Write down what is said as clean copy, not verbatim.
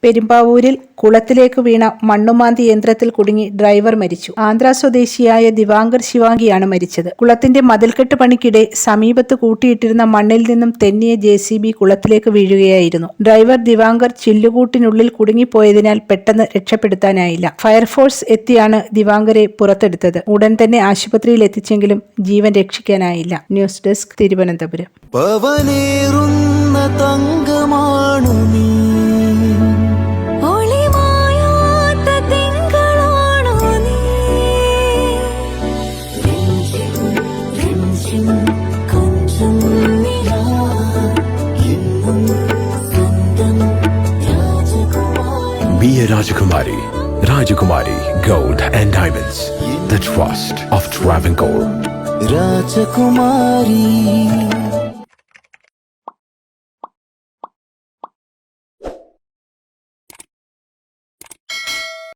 പെരുമ്പാവൂരിൽ കുളത്തിലേക്ക് വീണ മണ്ണുമാന്തി യന്ത്രത്തിൽ കുടുങ്ങി ഡ്രൈവർ മരിച്ചു. ആന്ധ്ര സ്വദേശിയായ ദിവാങ്കർ ശിവാംഗിയാണ് മരിച്ചത്. കുളത്തിന്റെ മതിൽക്കെട്ട് പണിക്കിടെ സമീപത്ത് കൂട്ടിയിട്ടിരുന്ന മണ്ണിൽ നിന്നും തെന്നിയ JCB കുളത്തിലേക്ക് വീഴുകയായിരുന്നു. ഡ്രൈവർ ദിവാങ്കർ ചില്ലുകൂട്ടിനുള്ളിൽ കുടുങ്ങിപ്പോയതിനാൽ പെട്ടെന്ന് രക്ഷപ്പെടുത്താനായില്ല. ഫയർഫോഴ്സ് എത്തിയാണ് ദിവാങ്കരെ പുറത്തെടുത്തത്. ഉടൻ തന്നെ ആശുപത്രിയിൽ എത്തിച്ചെങ്കിലും ജീവൻ രക്ഷിക്കാനായില്ല. News desk, Thiruvananthapuram. Be a Rajakumari. Rajakumari Gold and Diamonds. The trust of Travancore. Rajakumari.